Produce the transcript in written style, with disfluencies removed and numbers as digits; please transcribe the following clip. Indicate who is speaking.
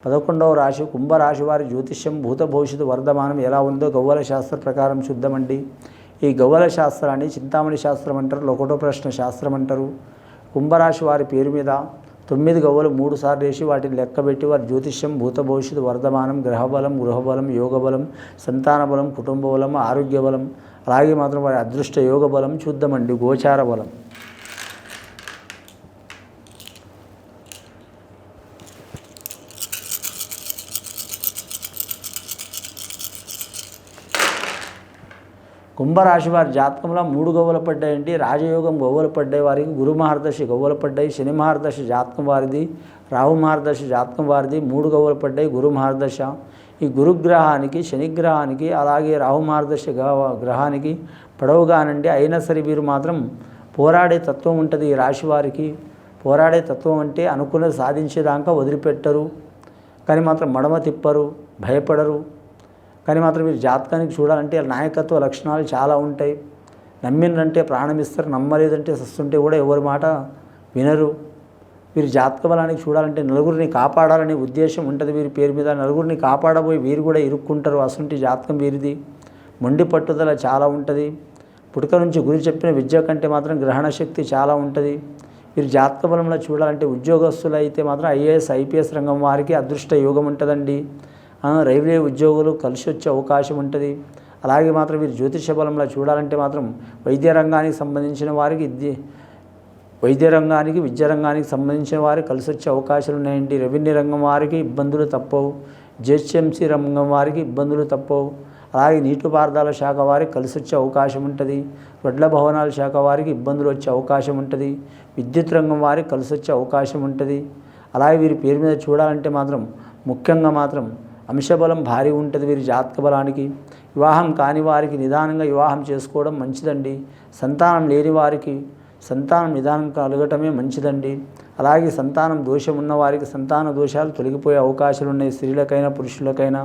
Speaker 1: 11వ రాశి కుంభరాశి వారి జ్యోతిష్యం భూత భవిష్యత్తు వర్ధమానం ఎలా ఉందో గవ్వల శాస్త్ర ప్రకారం చూద్దామండి. ఈ గవ్వల శాస్త్రాన్ని చింతామణి శాస్త్రం అంటారు, ఒకటో ప్రశ్న శాస్త్రం అంటారు. కుంభరాశి వారి పేరు మీద 9 గవ్వలు 3 సార్లు వేసి వాటిని లెక్కబెట్టి వారి జ్యోతిష్యం భూత భవిష్యత్తు వర్ధమానం గ్రహబలం, గృహబలం, యోగబలం, సంతాన బలం, కుటుంబ బలం, ఆరోగ్య బలం, అలాగే మాత్రం వారి అదృష్ట యోగ బలం చూద్దామండి. గోచార బలం కుంభరాశి వారి జాతకంలో 3 గవ్వలు పడ్డాయండి. రాజయోగం గవ్వలు పడ్డాయి వారికి, గురు మహర్దశి గవ్వలు పడ్డాయి, శని మహర్దశి జాతకం వారిది, రాహు మహర్దశి జాతకం వారిది. 3 గవ్వలు పడ్డాయి గురు మహర్దశ. ఈ గురుగ్రహానికి, శనిగ్రహానికి, అలాగే రాహు మహర్దశి గ్రహానికి పడవగానండి. అయినా సరే వీరు మాత్రం పోరాడే తత్వం ఉంటుంది. ఈ రాశి వారికి పోరాడే తత్వం అంటే అనుకున్నది సాధించేదాకా వదిలిపెట్టరు, కానీ మాత్రం మడమ తిప్పరు, భయపడరు. కానీ మాత్రం వీరు జాతకానికి చూడాలంటే నాయకత్వ లక్షణాలు చాలా ఉంటాయి. నమ్మినంటే ప్రాణం ఇస్తారు, నమ్మలేదంటే సస్తుంటే కూడా ఎవరి మాట వినరు. వీరి జాతక బలానికి చూడాలంటే నలుగురిని కాపాడాలనే ఉద్దేశం ఉంటుంది వీరి పేరు మీద. నలుగురిని కాపాడబోయి వీరు కూడా ఇరుక్కుంటారు. అసంటి జాతకం వీరిది. మొండి పట్టుదల చాలా ఉంటుంది. పుట్టుక నుంచి గురి చెప్పిన విద్య కంటే మాత్రం గ్రహణ శక్తి చాలా ఉంటుంది. వీరి జాతక బలంలో చూడాలంటే ఉద్యోగస్తులు అయితే మాత్రం ఐఏఎస్, ఐపీఎస్ రంగం వారికి అదృష్ట యోగం ఉంటుందండి. రైల్వే ఉద్యోగులు కలిసి వచ్చే అవకాశం ఉంటుంది. అలాగే మాత్రం వీరు జ్యోతిష బలంలో చూడాలంటే మాత్రం వైద్య రంగానికి సంబంధించిన వారికి వైద్య రంగానికి, విద్య రంగానికి సంబంధించిన వారికి కలిసి వచ్చే అవకాశాలు ఉన్నాయండి. రెవెన్యూ రంగం వారికి ఇబ్బందులు తప్పవు, జిహెచ్ఎంసీ రంగం వారికి ఇబ్బందులు తప్పవు. అలాగే నీటిపారుదల శాఖ వారికి కలిసి వచ్చే అవకాశం ఉంటుంది. వడ్ల భవనాల శాఖ వారికి ఇబ్బందులు వచ్చే అవకాశం ఉంటుంది. విద్యుత్ రంగం వారికి కలిసి వచ్చే అవకాశం ఉంటుంది. అలాగే వీరి పేరు మీద చూడాలంటే మాత్రం ముఖ్యంగా మాత్రం అంశబలం భారీ ఉంటుంది వీరి జాతక బలానికి. వివాహం కాని వారికి నిదానంగా వివాహం చేసుకోవడం మంచిదండి. సంతానం లేని వారికి సంతానం నిదానం కలగటమే మంచిదండి. అలాగే సంతానం దోషం ఉన్న వారికి సంతాన దోషాలు తొలగిపోయే అవకాశాలు ఉన్నాయి, స్త్రీలకైనా పురుషులకైనా.